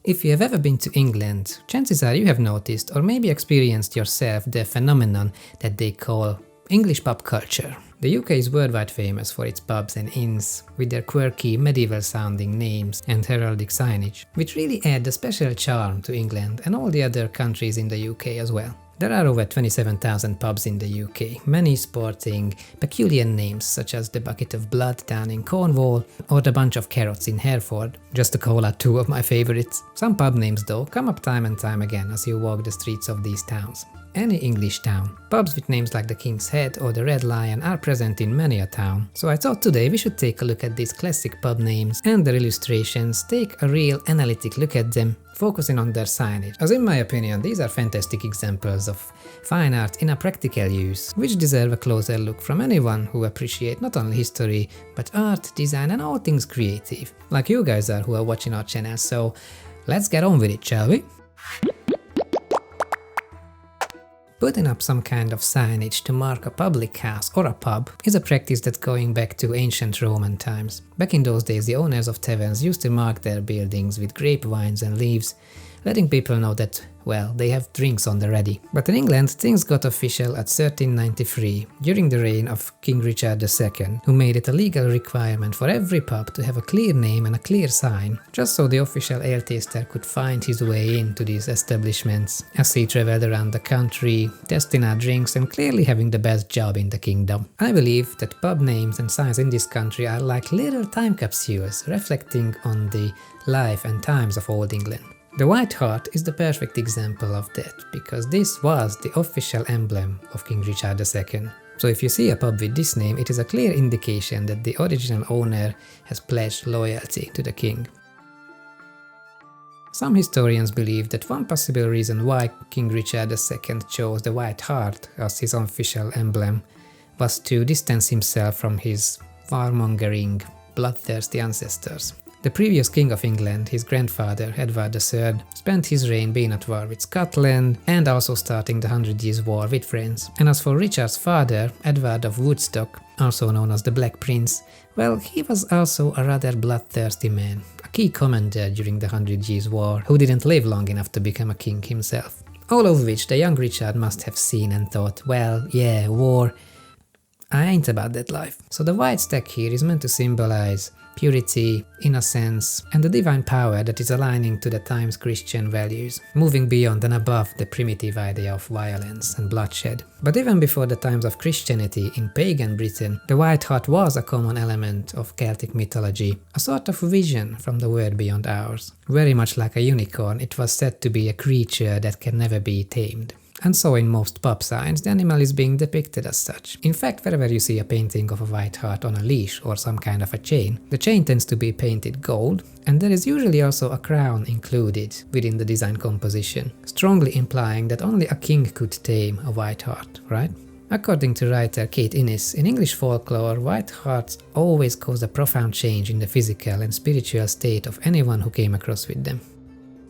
If you have ever been to England, chances are you have noticed or maybe experienced yourself the phenomenon that they call English pub culture. The UK is worldwide famous for its pubs and inns, with their quirky medieval-sounding names and heraldic signage, which really add a special charm to England and all the other countries in the UK as well. There are over 27,000 pubs in the UK, many sporting peculiar names such as the Bucket of Blood down in Cornwall or the Bunch of Carrots in Hereford, just to call out two of my favourites. Some pub names though come up time and time again as you walk the streets of these towns. Any English town, pubs with names like the King's Head or the Red Lion are present in many a town, so I thought today we should take a look at these classic pub names and their illustrations, take a real analytic look at them, focusing on their signage, as in my opinion these are fantastic examples of fine art in a practical use, which deserve a closer look from anyone who appreciate not only history, but art, design and all things creative, like you guys are who are watching our channel, so let's get on with it, shall we? Putting up some kind of signage to mark a public house or a pub is a practice that's going back to ancient Roman times. Back in those days, the owners of taverns used to mark their buildings with grapevines and leaves, letting people know that, well, they have drinks on the ready. But in England, things got official at 1393, during the reign of King Richard II, who made it a legal requirement for every pub to have a clear name and a clear sign, just so the official ale taster could find his way into these establishments, as he travelled around the country, testing out drinks and clearly having the best job in the kingdom. I believe that pub names and signs in this country are like little time capsules, reflecting on the life and times of old England. The White Hart is the perfect example of that, because this was the official emblem of King Richard II. So if you see a pub with this name, it is a clear indication that the original owner has pledged loyalty to the king. Some historians believe that one possible reason why King Richard II chose the White Hart as his official emblem was to distance himself from his warmongering, bloodthirsty ancestors. The previous King of England, his grandfather Edward III, spent his reign being at war with Scotland and also starting the 100 Years' War with France. And as for Richard's father, Edward of Woodstock, also known as the Black Prince, well, he was also a rather bloodthirsty man, a key commander during the 100 Years' War, who didn't live long enough to become a king himself. All of which the young Richard must have seen and thought, well, yeah, war, I ain't about that life. So the white stack here is meant to symbolize purity, innocence, and the divine power that is aligning to the time's Christian values, moving beyond and above the primitive idea of violence and bloodshed. But even before the times of Christianity in pagan Britain, the White Hart was a common element of Celtic mythology, a sort of vision from the world beyond ours. Very much like a unicorn, it was said to be a creature that can never be tamed. And so in most pub signs, the animal is being depicted as such. In fact, wherever you see a painting of a white hart on a leash or some kind of a chain, the chain tends to be painted gold, and there is usually also a crown included within the design composition, strongly implying that only a king could tame a white hart, right? According to writer Kate Innes, in English folklore, white harts always cause a profound change in the physical and spiritual state of anyone who came across with them.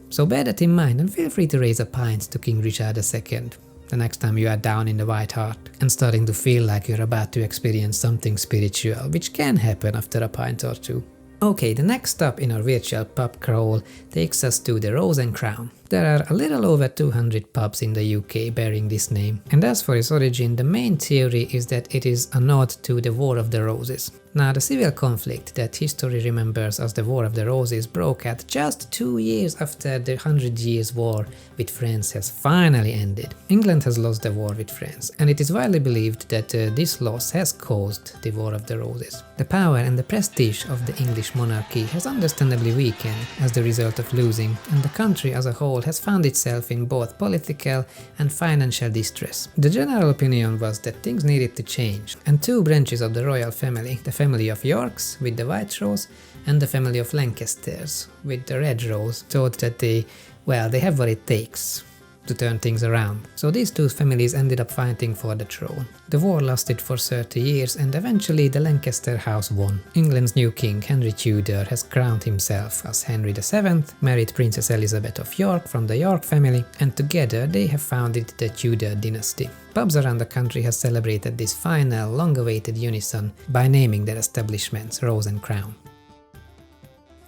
So bear that in mind and feel free to raise a pint to King Richard II the next time you are down in the White Hart and starting to feel like you're about to experience something spiritual, which can happen after a pint or two. Okay, the next stop in our virtual pub crawl takes us to the Rose and Crown. There are a little over 200 pubs in the UK bearing this name, and as for its origin, the main theory is that it is a nod to the War of the Roses. Now, the civil conflict that history remembers as the War of the Roses broke out just 2 years after the 100 Years' War with France has finally ended. England has lost the war with France, and it is widely believed that this loss has caused the War of the Roses. The power and the prestige of the English monarchy has understandably weakened as the result of losing, and the country as a whole has found itself in both political and financial distress. The general opinion was that things needed to change, and two branches of the royal family, the family of Yorks with the white rose and the family of Lancasters with the red rose, thought that they have what it takes to turn things around. So these two families ended up fighting for the throne. The war lasted for 30 years and eventually the Lancaster house won. England's new king, Henry Tudor, has crowned himself as Henry VII, married Princess Elizabeth of York from the York family, and together they have founded the Tudor dynasty. Pubs around the country have celebrated this final, long-awaited unison by naming their establishments Rose and Crown.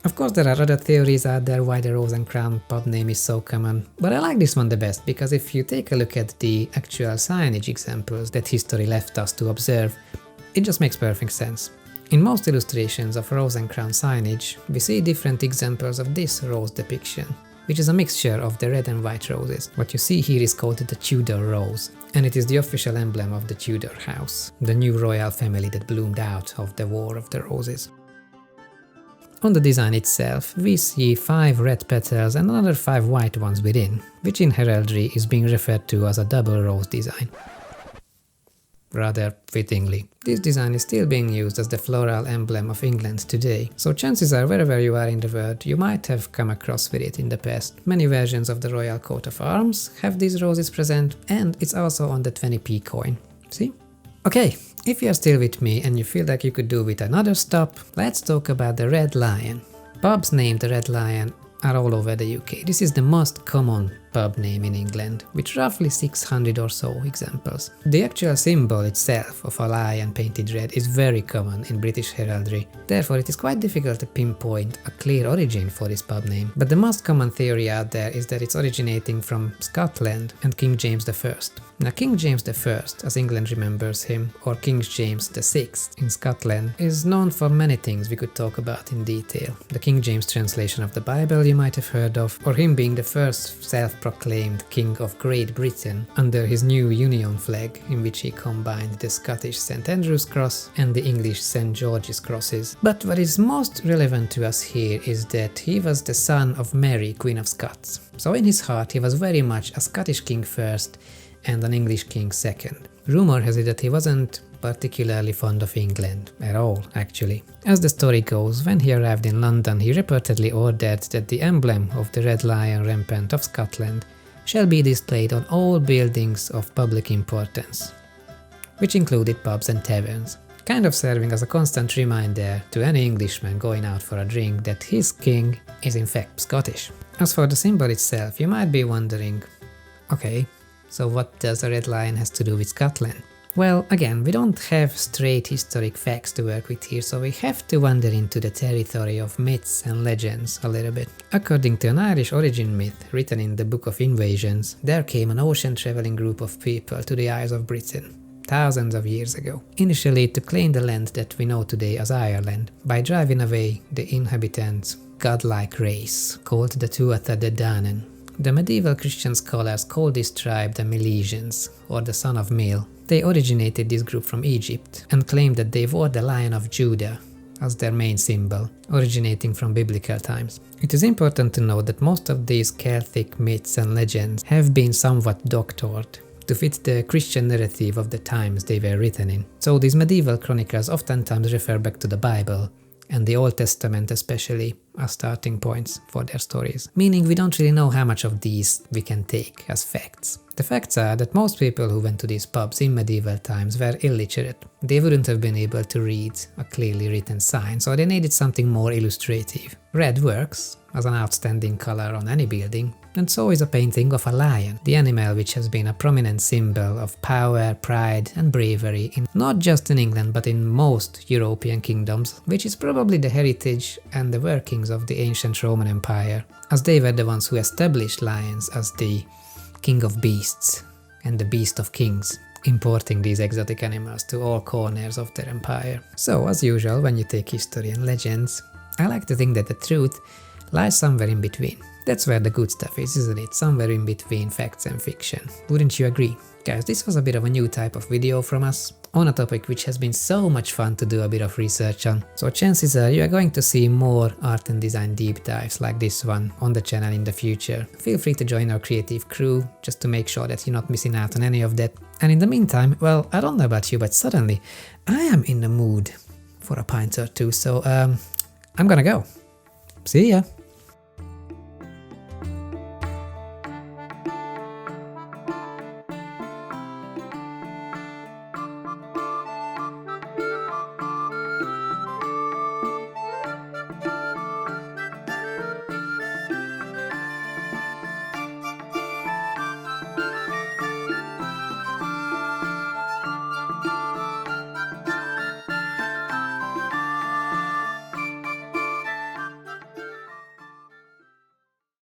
Of course there are other theories out there why the Rose and Crown pub name is so common, but I like this one the best because if you take a look at the actual signage examples that history left us to observe, it just makes perfect sense. In most illustrations of Rose and Crown signage, we see different examples of this rose depiction, which is a mixture of the red and white roses. What you see here is called the Tudor rose, and it is the official emblem of the Tudor house, the new royal family that bloomed out of the War of the Roses. On the design itself, we see 5 red petals and another 5 white ones within, which in heraldry is being referred to as a double rose design. Rather fittingly, this design is still being used as the floral emblem of England today, so chances are wherever you are in the world you might have come across with it in the past. Many versions of the royal coat of arms have these roses present, and it's also on the 20p coin. See? Okay, if you are still with me and you feel like you could do with another stop, let's talk about the Red Lion. Pubs named the Red Lion are all over the UK. This is the most common pub name in England, with roughly 600 or so examples. The actual symbol itself of a lion painted red is very common in British heraldry, therefore it is quite difficult to pinpoint a clear origin for this pub name. But the most common theory out there is that it's originating from Scotland and King James I. Now King James I, as England remembers him, or King James VI in Scotland, is known for many things we could talk about in detail. The King James translation of the Bible you might have heard of, or him being the first self-proclaimed King of Great Britain under his new Union flag, in which he combined the Scottish St Andrew's Cross and the English St George's Crosses. But what is most relevant to us here is that he was the son of Mary, Queen of Scots. So in his heart he was very much a Scottish king first and an English king second. Rumor has it that he wasn't particularly fond of England at all, actually. As the story goes, when he arrived in London, he reportedly ordered that the emblem of the Red Lion rampant of Scotland shall be displayed on all buildings of public importance, which included pubs and taverns, kind of serving as a constant reminder to any Englishman going out for a drink that his king is in fact Scottish. As for the symbol itself, you might be wondering, okay, so what does a red lion has to do with Scotland? Well, again, we don't have straight historic facts to work with here, so we have to wander into the territory of myths and legends a little bit. According to an Irish origin myth written in the Book of Invasions, there came an ocean-traveling group of people to the Isles of Britain, thousands of years ago, initially to claim the land that we know today as Ireland, by driving away the inhabitants' godlike race, called the Tuatha De Danann. The medieval Christian scholars call this tribe the Milesians, or the son of Mil. They originated this group from Egypt and claimed that they wore the Lion of Judah as their main symbol, originating from biblical times. It is important to note that most of these Celtic myths and legends have been somewhat doctored to fit the Christian narrative of the times they were written in. So these medieval chronicles oftentimes refer back to the Bible, and the Old Testament especially, as starting points for their stories, meaning we don't really know how much of these we can take as facts. The facts are that most people who went to these pubs in medieval times were illiterate. They wouldn't have been able to read a clearly written sign, so they needed something more illustrative. Red works as an outstanding color on any building, and so is a painting of a lion, the animal which has been a prominent symbol of power, pride and bravery not just in England but in most European kingdoms, which is probably the heritage and the workings of the ancient Roman Empire, as they were the ones who established lions as the king of beasts and the beast of kings, importing these exotic animals to all corners of their empire. So, as usual, when you take history and legends, I like to think that the truth lies somewhere in between. That's where the good stuff is, isn't it? Somewhere in between facts and fiction. Wouldn't you agree? Guys, this was a bit of a new type of video from us, on a topic which has been so much fun to do a bit of research on. So chances are you are going to see more art and design deep dives like this one on the channel in the future. Feel free to join our creative crew, just to make sure that you're not missing out on any of that. And in the meantime, well, I don't know about you, but suddenly I am in the mood for a pint or two, so I'm gonna go. See ya!